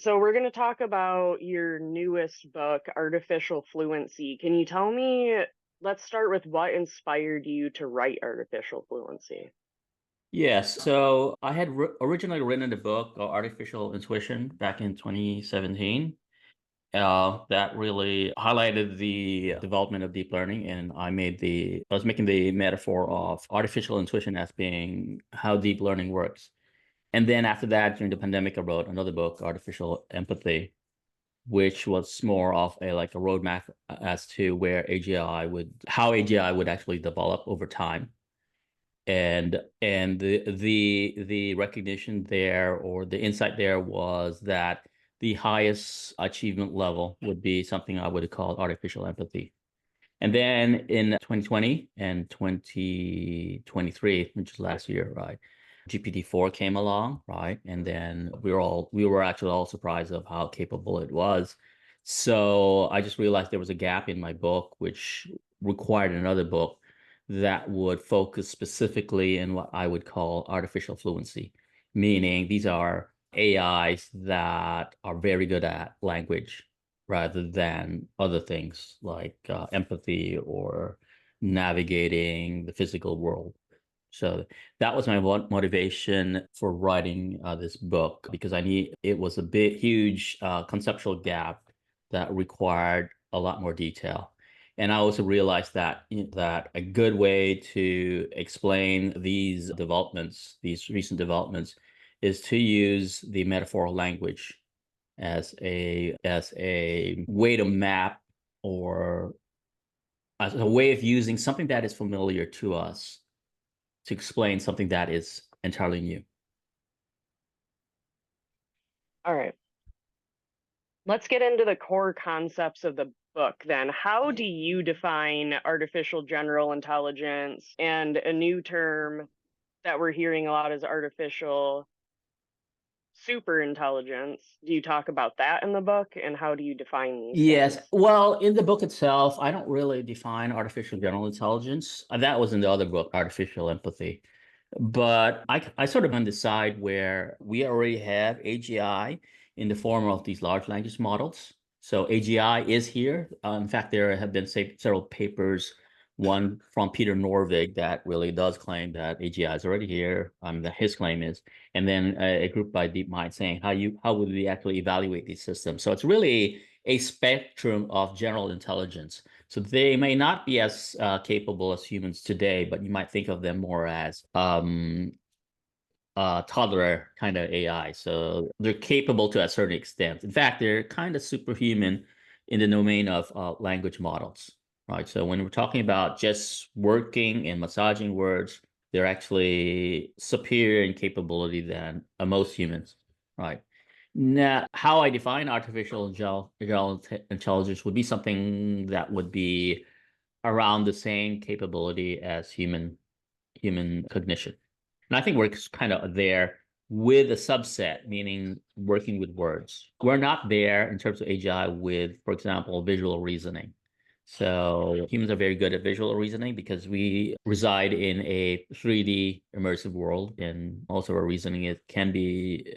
So we're going to talk about your newest book, Artificial Fluency. Can you tell me, let's start with what inspired you to write Artificial Fluency? Yes, so I had originally written a book called Artificial Intuition back in 2017. That really highlighted the development of deep learning, and I was making the metaphor of artificial intuition as being how deep learning works. And then after that, during the pandemic, I wrote another book, Artificial Empathy, which was more of a roadmap as to how AGI would actually develop over time and the recognition there or the insight there was that the highest achievement level would be something I would call artificial empathy. And then in 2020 and 2023, which is last year, right? GPT-4 came along, right? And then we were actually all surprised of how capable it was. So I just realized there was a gap in my book, which required another book that would focus specifically in what I would call artificial fluency, meaning these are AIs that are very good at language rather than other things like empathy or navigating the physical world. So that was my motivation for writing this book because I need it was a bit huge conceptual gap that required a lot more detail. And I also realized that a good way to explain these recent developments, is to use the metaphorical language as a way to map or as a way of using something that is familiar to us to explain something that is entirely new. All right, let's get into the core concepts of the book then. How do you define artificial general intelligence and a new term that we're hearing a lot is artificial super intelligence? Do you talk about that in the book and how do you define these Yes. things? Well, in the book itself, I don't really define artificial general intelligence. That was in the other book, Artificial Empathy. But I sort of decide where we already have AGI in the form of these large language models. So AGI is here. In fact, there have been several papers, one from Peter Norvig that really does claim that AGI is already here. That his claim is, and then a group by DeepMind saying how would we actually evaluate these systems? So it's really a spectrum of general intelligence. So they may not be as capable as humans today, but you might think of them more as toddler kind of AI. So they're capable to a certain extent. In fact, they're kind of superhuman in the domain of language models, right? So when we're talking about just working and massaging words, they're actually superior in capability than most humans, right? Now, how I define general intelligence would be something that would be around the same capability as human cognition. And I think we're kind of there with a subset, meaning working with words. We're not there in terms of AGI with, for example, visual reasoning. So humans are very good at visual reasoning because we reside in a 3D immersive world, and also our reasoning is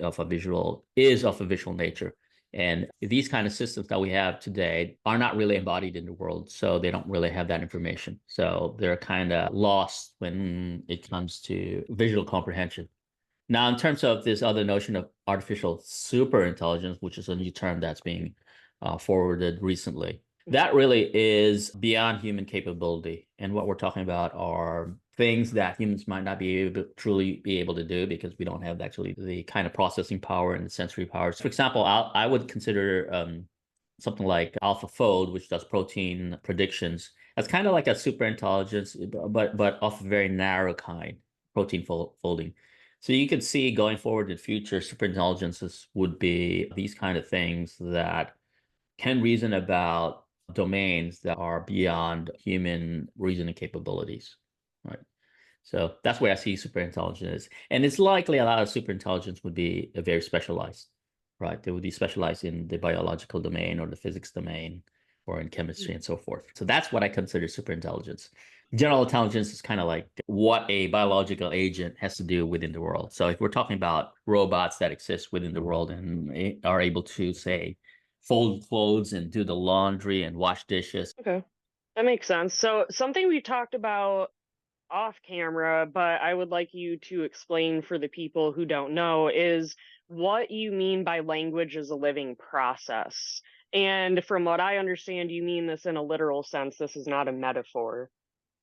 of a visual nature. And these kind of systems that we have today are not really embodied in the world, so they don't really have that information. So they're kind of lost when it comes to visual comprehension. Now, in terms of this other notion of artificial super intelligence, which is a new term that's being forwarded recently, that really is beyond human capability. And what we're talking about are things that humans might not be able to truly be able to do because we don't have actually the kind of processing power and the sensory powers. For example, I would consider something like AlphaFold, which does protein predictions, as kind of like a super intelligence, but of a very narrow kind, folding. So you could see going forward in future, super intelligences would be these kind of things that can reason about domains that are beyond human reasoning capabilities, right? So that's where I see super intelligence is. And it's likely a lot of super intelligence would be very specialized, right? They would be specialized in the biological domain or the physics domain. or in chemistry and so forth. So that's what I consider superintelligence. General intelligence is kind of like what a biological agent has to do within the world. So if we're talking about robots that exist within the world and are able to, say, fold clothes and do the laundry and wash dishes. Okay. That makes sense. So something we talked about off camera, but I would like you to explain for the people who don't know is what you mean by language as a living process. And from what I understand, you mean this in a literal sense. This is not a metaphor.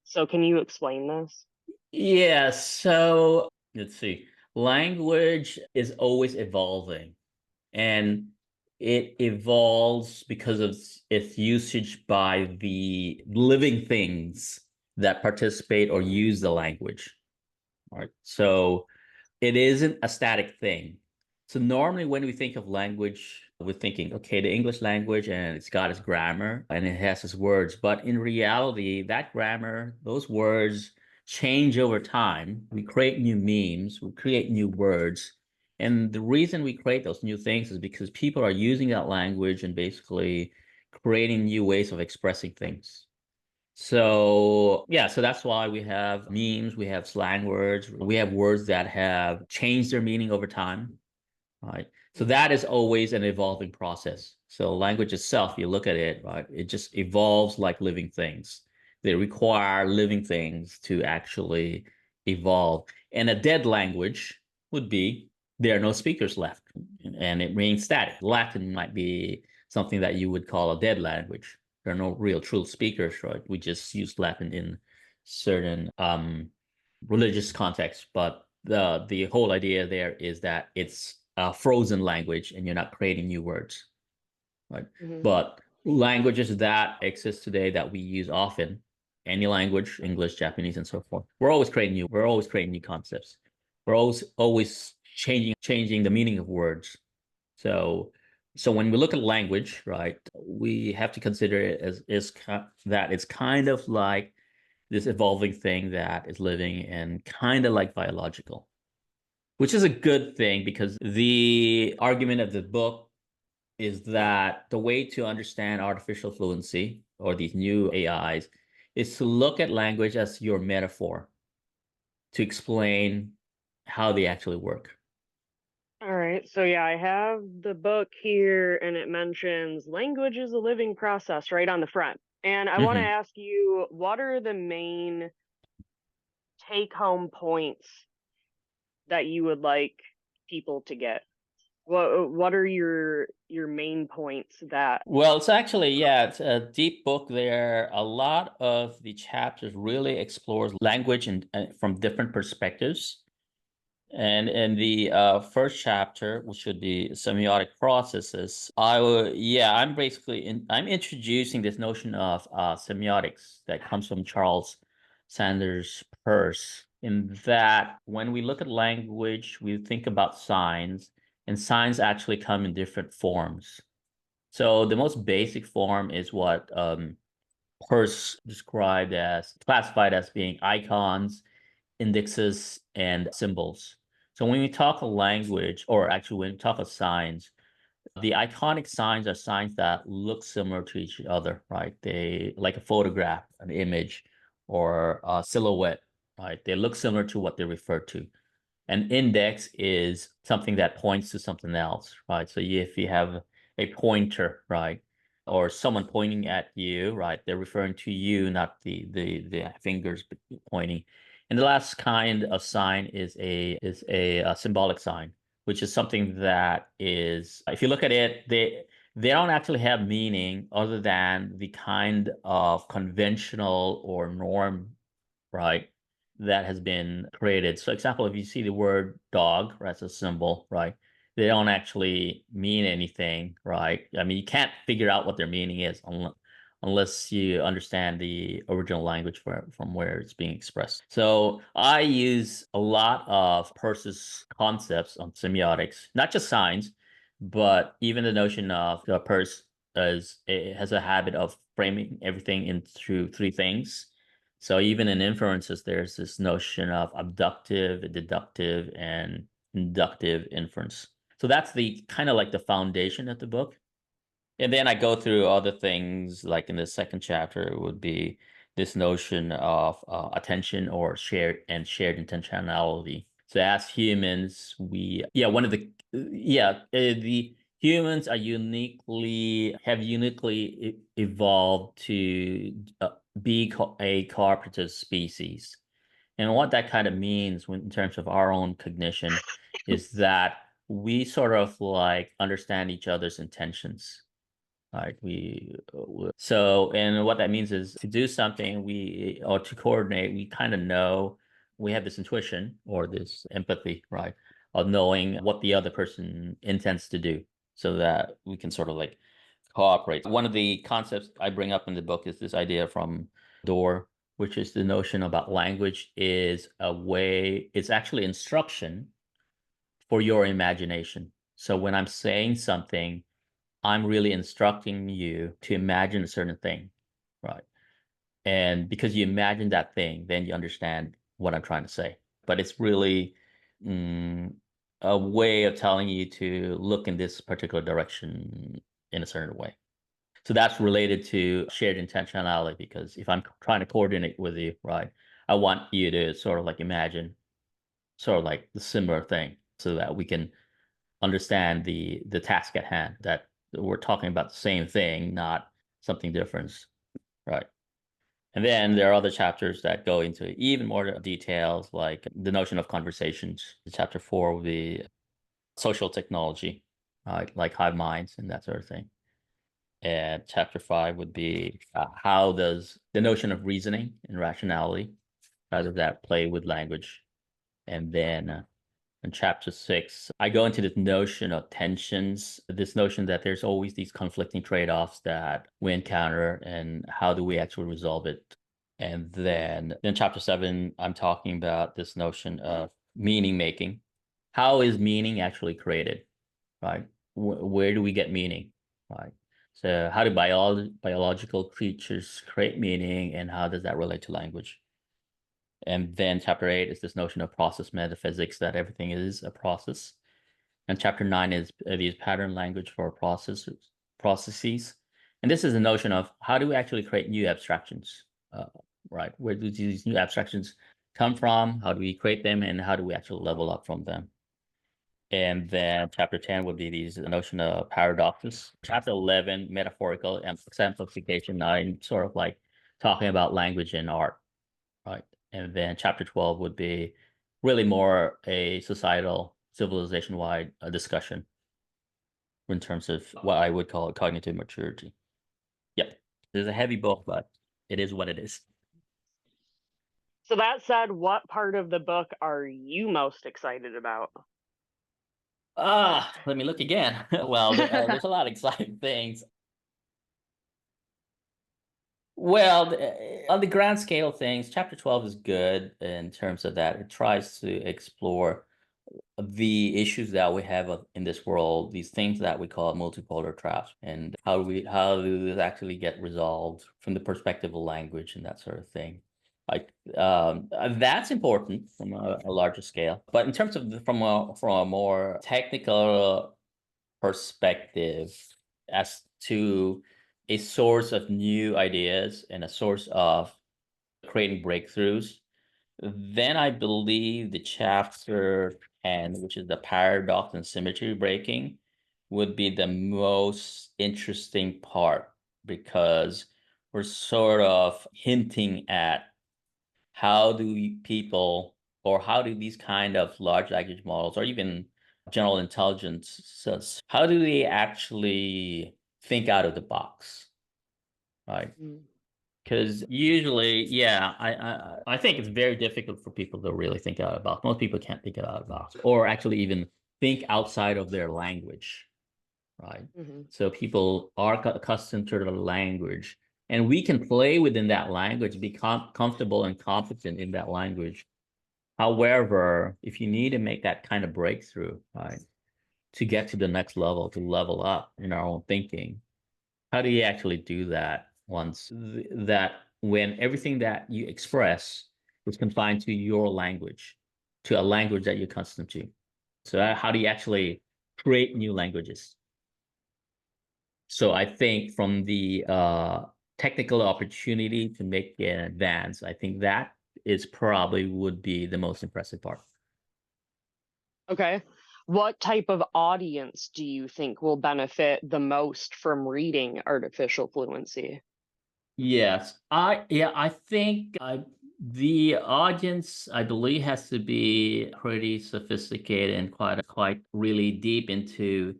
So can you explain this? Yeah, so let's see. Language is always evolving, and it evolves because of its usage by the living things that participate or use the language. Right. So it isn't a static thing. So normally when we think of language, we're thinking, okay, the English language and it's got its grammar and it has its words. But in reality, that grammar, those words change over time. We create new memes, we create new words. And the reason we create those new things is because people are using that language and basically creating new ways of expressing things. So, yeah, so that's why we have memes, we have slang words, we have words that have changed their meaning over time, right? So that is always an evolving process. So language itself, you look at it, right? It just evolves like living things. They require living things to actually evolve. And a dead language would be there are no speakers left and it remains static. Latin might be something that you would call a dead language. There are no real true speakers, right? We just use Latin in certain religious contexts, but the whole idea there is that it's a frozen language and you're not creating new words, right? Hmm. But languages that exist today that we use often, any language, English, Japanese, and so forth, we're always creating new concepts. We're always changing the meaning of words. So so when we look at language, right, we have to consider it as that it's kind of like this evolving thing that is living and kind of like biological, which is a good thing because the argument of the book is that the way to understand artificial fluency or these new AIs is to look at language as your metaphor to explain how they actually work. All right. So yeah, I have the book here and it mentions language is a living process right on the front. And I want to Mhm. ask you, what are the main take home points that you would like people to get? What are your main points that Well, it's actually, yeah, it's a deep book there. A lot of the chapters really explores language and from different perspectives. And in the first chapter, which should be semiotic processes, I'm introducing this notion of semiotics that comes from Charles Sanders Peirce. In that, when we look at language, we think about signs, and signs actually come in different forms. So the most basic form is what Peirce described as classified as being icons, indexes, and symbols. So when we talk a language, or actually when we talk of signs, the iconic signs are signs that look similar to each other, right? They like a photograph, an image, or a silhouette, right? They look similar to what they refer to. An index is something that points to something else, right? So if you have a pointer, right, or someone pointing at you, right, they're referring to you, not the fingers pointing. And the last kind of sign is a symbolic sign, which is something that is, if you look at it, they don't actually have meaning other than the kind of conventional or norm, right, that has been created. So, example, if you see the word dog, right, as a symbol, right, they don't actually mean anything, right? I mean, you can't figure out what their meaning is unless you understand the original language from where it's being expressed. So, I use a lot of Peirce's concepts on semiotics, not just signs, but even the notion of Peirce has a habit of framing everything into three things. So even in inferences, there's this notion of abductive, deductive, and inductive inference. So that's the kind of like the foundation of the book. And then I go through other things, like in the second chapter, it would be this notion of attention or shared intentionality. So as humans, the humans are have uniquely evolved to be a cooperative species. And what that kind of means in terms of our own cognition is that we sort of like understand each other's intentions. Right. And what that means is to do something or to coordinate, we kind of know, we have this intuition or this empathy, right, of knowing what the other person intends to do so that we can sort of like cooperate. One of the concepts I bring up in the book is this idea from Door, which is the notion about language is it's actually instruction for your imagination. So when I'm saying something, I'm really instructing you to imagine a certain thing, right? And because you imagine that thing, then you understand what I'm trying to say. But it's really mm, a way of telling you to look in this particular direction in a certain way. So that's related to shared intentionality, because if I'm trying to coordinate with you, right, I want you to sort of like imagine sort of like the similar thing so that we can understand the task at hand, that we're talking about the same thing, not something different, right? And then there are other chapters that go into even more details, like the notion of conversations. Chapter 4 will be social technology, like hive minds and that sort of thing. And chapter 5 would be how does the notion of reasoning and rationality, how does that play with language? And then in chapter 6, I go into this notion of tensions, this notion that there's always these conflicting trade-offs that we encounter, and how do we actually resolve it? And then in chapter 7, I'm talking about this notion of meaning making. How is meaning actually created, right? Where do we get meaning, right? So how do biological creatures create meaning, and how does that relate to language? And then chapter 8 is this notion of process metaphysics, that everything is a process. And chapter 9 is these pattern language for processes. And this is the notion of how do we actually create new abstractions, right? Where do these new abstractions come from? How do we create them? And how do we actually level up from them? And then chapter 10 would be the notion of paradoxes. Chapter 11, metaphorical exemplification. I'm sort of like talking about language and art. Right. And then chapter 12 would be really more a societal, civilization-wide discussion in terms of what I would call cognitive maturity. Yep. It's a heavy book, but it is what it is. So that said, what part of the book are you most excited about? Let me look again. Well, there's a lot of exciting things. Well, on the grand scale of things, chapter 12 is good in terms of that. It tries to explore the issues that we have in this world, these things that we call multipolar traps, and how do this actually get resolved from the perspective of language and that sort of thing. Like that's important from a larger scale. But in terms of from a more technical perspective as to a source of new ideas and a source of creating breakthroughs, then I believe the chapter 10, which is the paradox and symmetry breaking, would be the most interesting part, because we're sort of hinting at how do people, or how do these kind of large language models, or even general intelligence, how do they actually think out of the box, right? Mm. Because usually, yeah, I think it's very difficult for people to really think out of the box. Most people can't think out of the box, or actually even think outside of their language, right? Mhm. So people are accustomed to the language, and we can play within that language, be comfortable and competent in that language. However, if you need to make that kind of breakthrough, right, to get to the next level, to level up in our own thinking, how do you actually do that that when everything that you express is confined to your language, to a language that you're accustomed to? So how do you actually create new languages? So I think from the technical opportunity to make an advance, I think that is probably would be the most impressive part. Okay. What type of audience do you think will benefit the most from reading Artificial Fluency? Yes, I think the audience, I believe, has to be pretty sophisticated and quite really deep into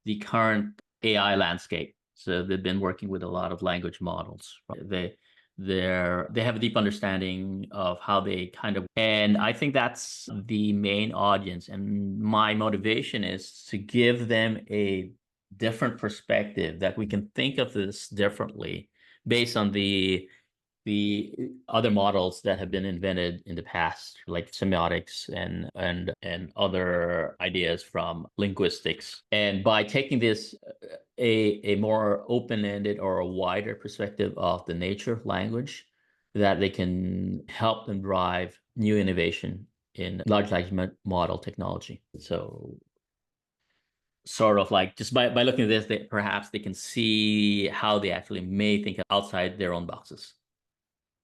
the current AI landscape. So they've been working with a lot of language models. Right? They have a deep understanding of how they kind of, and I think that's the main audience. And my motivation is to give them a different perspective, that we can think of this differently based on the other models that have been invented in the past, like semiotics and other ideas from linguistics. And by taking this a more open-ended or a wider perspective of the nature of language, that they can help them drive new innovation in large language model technology. So sort of like just by looking at this, perhaps they can see how they actually may think outside their own boxes.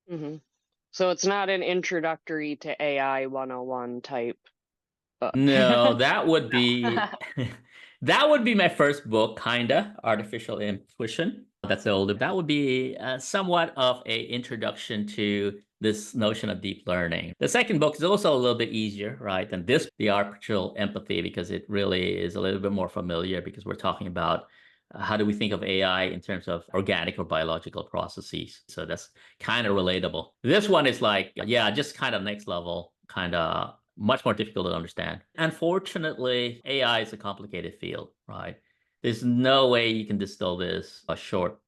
Hmm. So it's not an introductory to AI 101 type book. No, that would be that would be my first book, kinda artificial intuition. That's older. That would be somewhat of a introduction to this notion of deep learning. The second book is also a little bit easier, right, than this, the artificial empathy, because it really is a little bit more familiar, because we're talking about how do we think of AI in terms of organic or biological processes. So that's kind of relatable. This one is like, yeah, just kind of next level, kind of much more difficult to understand. Unfortunately, AI is a complicated field, right? There's no way you can distill this a short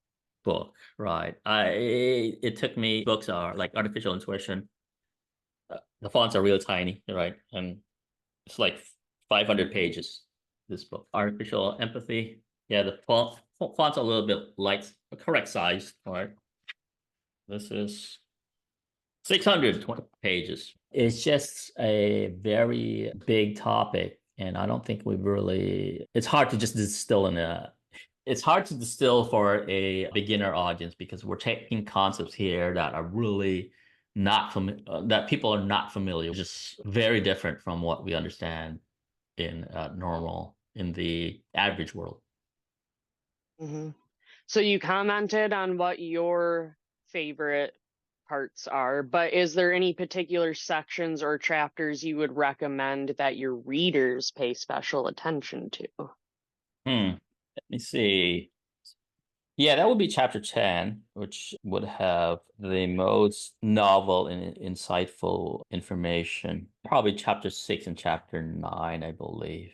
book, right? It took me, books are like artificial intuition. The fonts are real tiny, right? And it's like 500 pages, this book. Artificial empathy. Yeah, the font's a little bit light, correct size, right? This is 620 pages. It's just a very big topic, and I don't think we've really, it's hard to just distill it's hard to distill for a beginner audience, because we're taking concepts here that are really not that people are not familiar with, just very different from what we understand in in the average world. Hmm. So you commented on what your favorite parts are, but is there any particular sections or chapters you would recommend that your readers pay special attention to? Let me see. Yeah, that would be chapter 10, which would have the most novel and insightful information. Probably chapter 6 and chapter 9, I believe.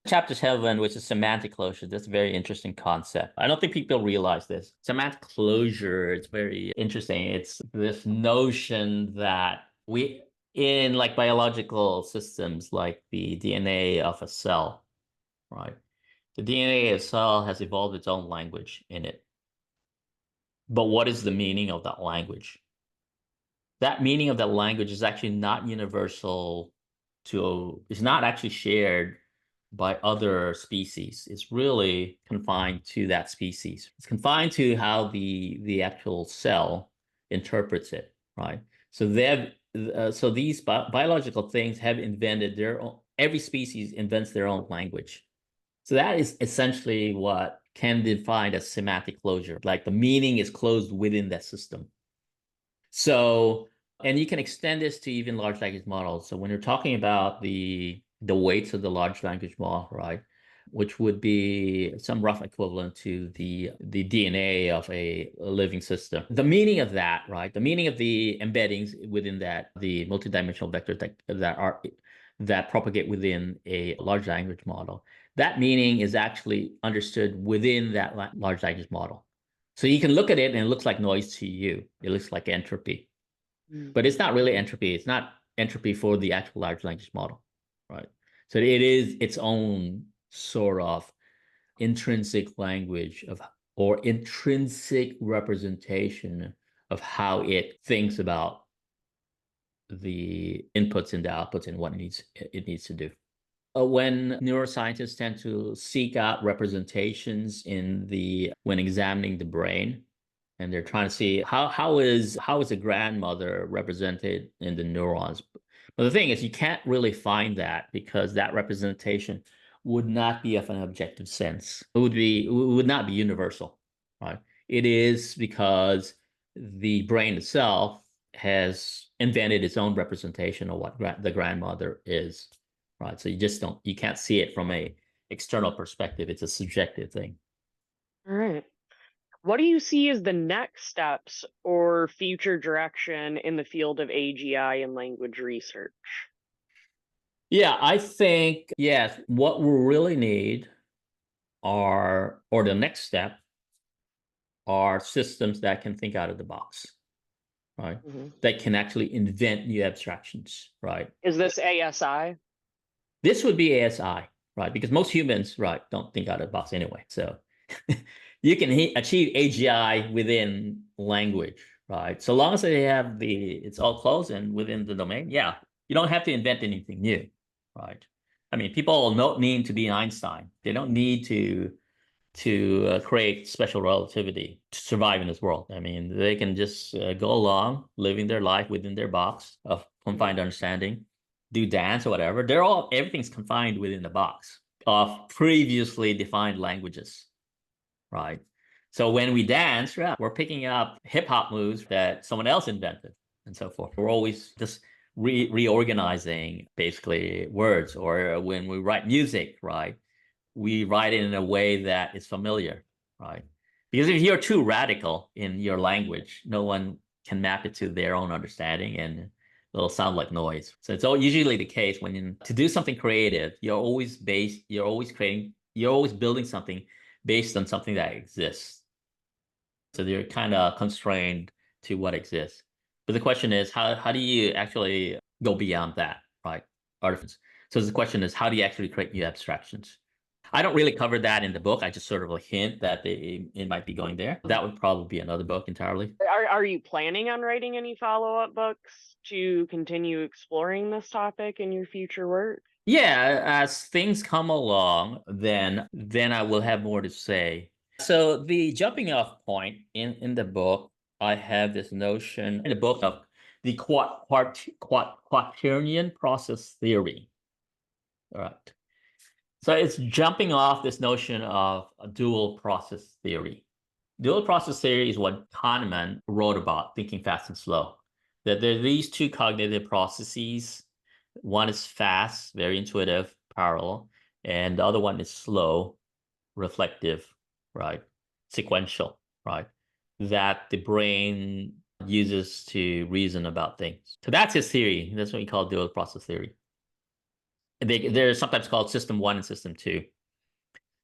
Chapter 7, which is semantic closure, that's a very interesting concept. I don't think people realize this. Semantic closure, it's very interesting. It's this notion that we, in like biological systems, like the DNA of a cell, right? The DNA of a cell has evolved its own language in it. But what is the meaning of that language? That meaning of that language is actually not universal is not actually shared by other species. It's really confined to that species. It's confined to how the actual cell interprets it, right? So so these biological things have invented their own, every species invents their own language. So that is essentially what can be defined as semantic closure. Like the meaning is closed within that system. So, and you can extend this to even large language models. So when you're talking about the weights of the large language model, right, which would be some rough equivalent to the DNA of a living system. The meaning of that, right, the meaning of the embeddings within that, the multidimensional vectors that propagate within a large language model, that meaning is actually understood within that large language model. So you can look at it and it looks like noise to you. It looks like entropy, Mm. but it's not really entropy. It's not entropy for the actual large language model, right? So it is its own sort of intrinsic language of, or intrinsic representation of how it thinks about the inputs and the outputs and what it needs to do. When neuroscientists tend to seek out representations when examining the brain, and they're trying to see how is a grandmother represented in the neurons. But the thing is, you can't really find that because that representation would not be of an objective sense. It would not be universal, right? It is because the brain itself has invented its own representation of what the grandmother is, right? So you can't see it from a external perspective. It's a subjective thing. All right. What do you see as the next steps or future direction in the field of AGI and language research? Yeah, I think, yes, what we really need or the next step are systems that can think out of the box, right? Hmm. That can actually invent new abstractions, right? Is this ASI? This would be ASI, right? Because most humans, right, don't think out of the box anyway. So you can achieve AGI within language, right? So long as they have it's all closed and within the domain, yeah, you don't have to invent anything new, right? I mean, people don't need to be Einstein. They don't need to create special relativity to survive in this world. I mean, they can just go along, living their life within their box of Hmm. confined understanding, do dance or whatever. Everything's confined within the box of previously defined languages, right? So when we dance, yeah, we're picking up hip hop moves that someone else invented and so forth. We're always just reorganizing basically words, or when we write music, right? We write it in a way that is familiar, right? Because if you're too radical in your language, no one can map it to their own understanding, and it'll sound like noise. So it's usually the case to do something creative, you're always building something based on something that exists. So they're kind of constrained to what exists. But the question is, how do you actually go beyond that, right? Artificial. So the question is, how do you actually create new abstractions? I don't really cover that in the book. I just sort of a hint that it might be going there. That would probably be another book entirely. Are you planning on writing any follow-up books to continue exploring this topic in your future work? Yeah, as things come along, then I will have more to say. So the jumping off point in the book, I have this notion in the book of the quaternion process theory. All right. So it's jumping off this notion of a dual process theory. Dual process theory is what Kahneman wrote about, thinking fast and slow. That there are these two cognitive processes. One is fast, very intuitive, parallel, and the other one is slow, reflective, right? Sequential, right? That the brain uses to reason about things. So that's his theory. That's what we call dual process theory. They're sometimes called system one and system two.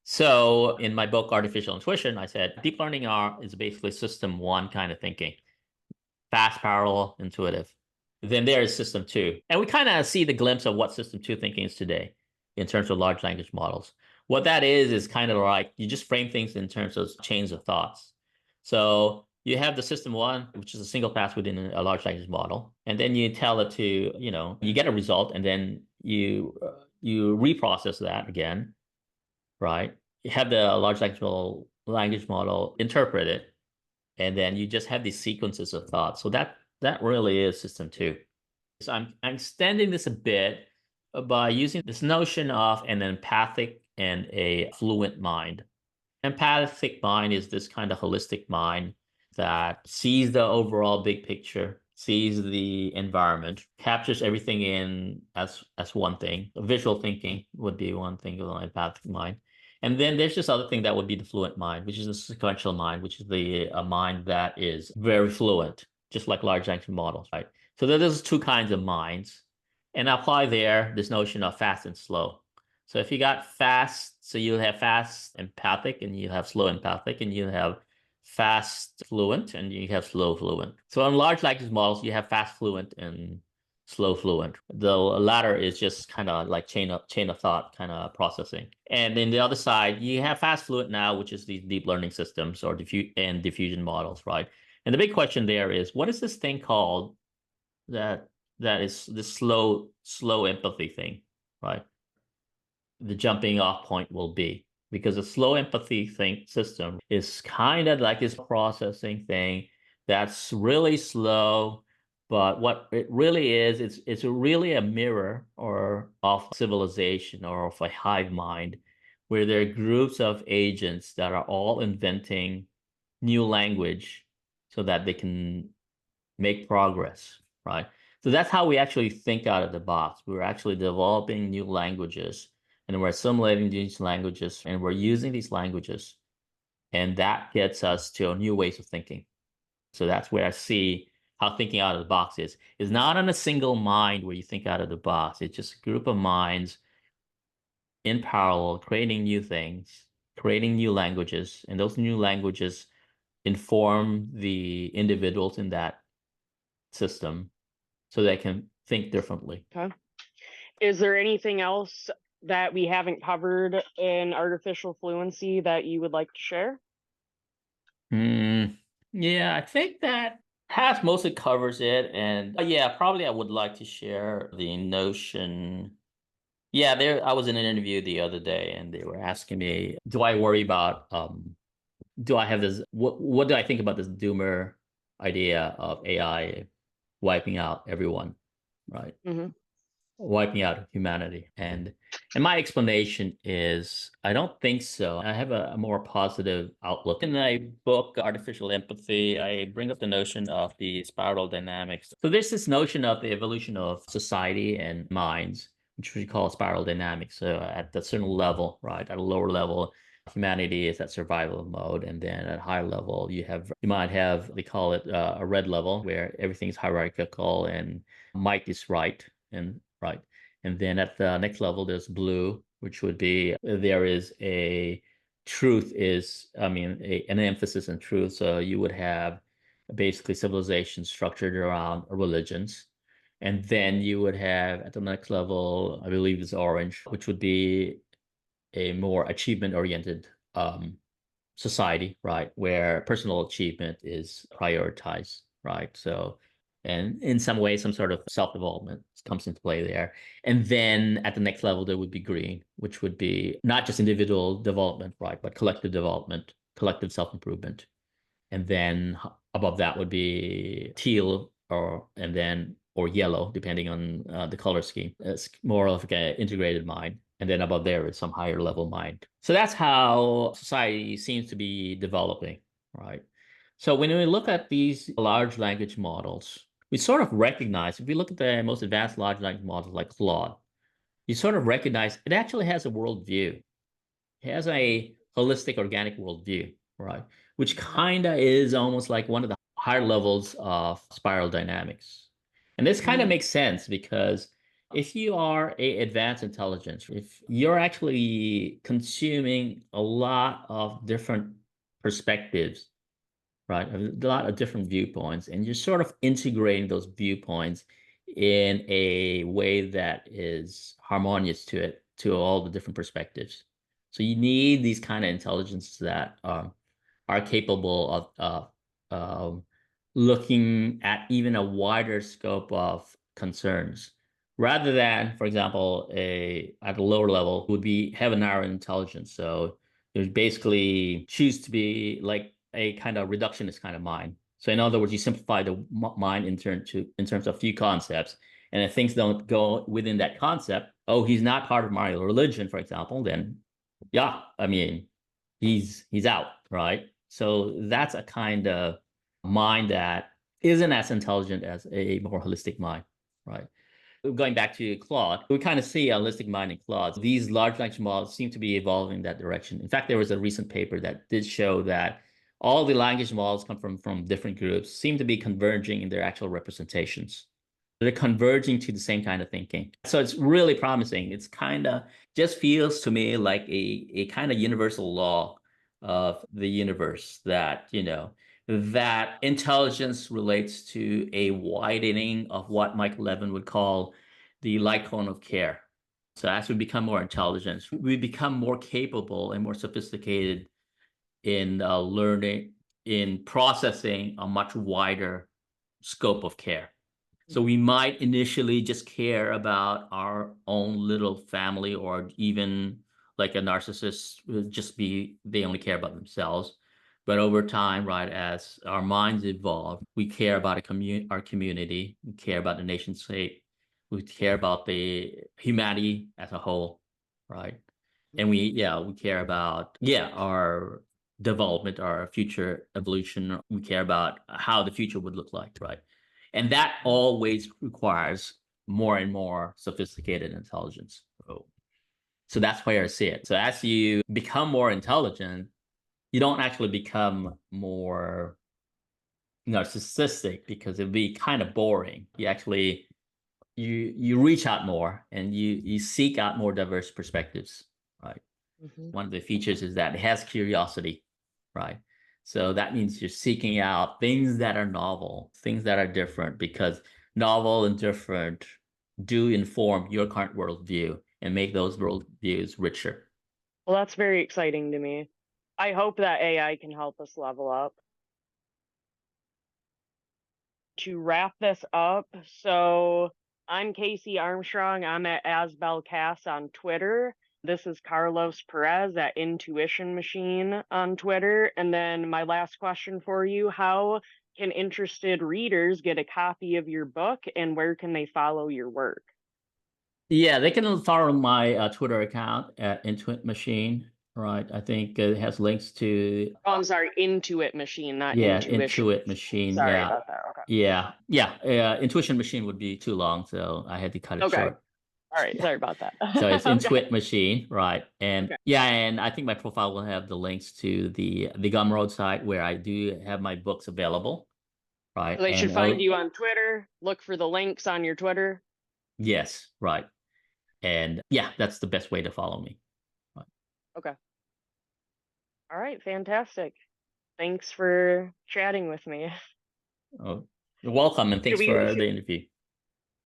So in my book, Artificial Intuition, I said deep learning is basically system one kind of thinking, fast, parallel, intuitive. Then there is system two. And we kind of see the glimpse of what system two thinking is today in terms of large language models. What that is kind of like you just frame things in terms of chains of thoughts. So you have the system one, which is a single pass within a large language model. And then you tell it to, you get a result, and then you reprocess that again, right? You have the large language model interpret it, and then you just have these sequences of thoughts. So that really is system two. So I'm extending this a bit by using this notion of an empathic and a fluent mind. Empathic mind is this kind of holistic mind that sees the overall big picture, sees the environment, captures everything in as one thing. Visual thinking would be one thing of an empathic mind. And then there's this other thing that would be the fluent mind, which is the sequential mind, which is a mind that is very fluent, just like large language models, right? So there's two kinds of minds. And I apply there this notion of fast and slow. So if you got fast, so you have fast empathic, and you have slow empathic, and you have fast fluent, and you have slow fluent. So in large language models, you have fast fluent and slow fluent. The latter is just kind of like chain of thought kind of processing. And then the other side, you have fast fluent now, which is these deep learning systems or diffusion models, right? And the big question there is, what is this thing called that is this slow empathy thing, right? the jumping off point will be. Because a slow empathy think system is kind of like this processing thing that's really slow. But what it really is, it's really a mirror or of civilization or of a hive mind, where there are groups of agents that are all inventing new language so that they can make progress, right? So that's how we actually think out of the box. We're actually developing new languages and we're assimilating these languages and we're using these languages. And that gets us to new ways of thinking. So that's where I see how thinking out of the box is not on a single mind where you think out of the box. It's just a group of minds in parallel, creating new things, creating new languages, and those new languages inform the individuals in that system so they can think differently. Okay. Is there anything else that we haven't covered in artificial fluency that you would like to share? Yeah, I think that has mostly covers it. And yeah, probably I would like to share the notion. Yeah, there I was in an interview the other day and they were asking me, do I worry about do I have this what do I think about this doomer idea of AI wiping out everyone, right? Mm-hmm. Wiping out humanity. And my explanation is I don't think so. I have a more positive outlook. In my book, Artificial Empathy, I bring up the notion of the spiral dynamics. So there's this notion of the evolution of society and minds, which we call spiral dynamics. So at a certain level, right, at a lower level, humanity is at survival mode, and then at a higher level, you might have they call it a red level where everything's hierarchical and might is right and right. And then at the next level, there's blue, which would be there is a truth is, I mean, an emphasis on truth. So you would have basically civilization structured around religions. And then you would have at the next level, I believe is orange, which would be a more achievement oriented society, right, where personal achievement is prioritized, right? So, and in some way, some sort of self-development comes into play there. And then at the next level, there would be green, which would be not just individual development, right, but collective development, collective self-improvement. And then above that would be teal or yellow, depending on the color scheme. It's more of like an integrated mind. And then above there is some higher level mind. So that's how society seems to be developing, right? So when we look at these large language models, we sort of recognize, if we look at the most advanced large language models like Claude, you sort of recognize it actually has a worldview. It has a holistic organic worldview, right? Which kind of is almost like one of the higher levels of spiral dynamics. And this kind of Mm-hmm. makes sense because if you are a advanced intelligence, if you're actually consuming a lot of different perspectives, right? A lot of different viewpoints, and you're sort of integrating those viewpoints in a way that is harmonious to all the different perspectives. So you need these kind of intelligences that are capable of looking at even a wider scope of concerns, rather than, for example, a at a lower level would be have a narrow intelligence. So there's basically choose to be like a kind of reductionist kind of mind. So in other words, you simplify the mind in terms of few concepts, and if things don't go within that concept, oh, he's not part of my religion, for example, then yeah, I mean, he's out, right? So that's a kind of mind that isn't as intelligent as a more holistic mind, right? Going back to Claude, we kind of see a holistic mind in Claude. These large language models seem to be evolving in that direction. In fact, there was a recent paper that did show that all the language models come from different groups, seem to be converging in their actual representations. They're converging to the same kind of thinking. So it's really promising. It's kind of just feels to me like a kind of universal law of the universe that, that intelligence relates to a widening of what Michael Levin would call the light cone of care. So as we become more intelligent, we become more capable and more sophisticated in learning, in processing a much wider scope of care. So we might initially just care about our own little family, or even like a narcissist would just be, they only care about themselves. But over time, right, as our minds evolve, we care about our community, we care about the nation state, we care about the humanity as a whole, right? And we care about our development, our future evolution. We care about how the future would look like, right? And that always requires more and more sophisticated intelligence. So that's where I see it. So as you become more intelligent, you don't actually become more narcissistic, because it'd be kind of boring. You actually you reach out more, and you seek out more diverse perspectives, right? Mhm. One of the features is that it has curiosity, right? So that means you're seeking out things that are novel, things that are different, because novel and different do inform your current worldview and make those worldviews richer. Well, that's very exciting to me. I hope that AI can help us level up. To wrap this up, so I'm Casey Armstrong. I'm at AsbelCast on Twitter. This is Carlos Perez at Intuition Machine on Twitter. And then my last question for you: how can interested readers get a copy of your book, and where can they follow your work? Yeah, they can follow my Twitter account at Intuit Machine, right? I think it has links to Oh, I'm sorry, Intuit Machine, not Intuition Intuit Machine. Machine. Sorry Yeah, about that. Okay. Intuition Machine would be too long, so I had to cut it Okay. short. All right. Yeah. Sorry about that. So it's Okay. Intuit Machine, right? And Okay. and I think my profile will have the links to the Gumroad site, where I do have my books available, right? So they should And find you on Twitter. Look for the links on your Twitter. yes, right. And that's the best way to follow me. Right. Okay. All right. Fantastic. Thanks for chatting with me. Oh, you're welcome, and Should thanks we for should, the interview.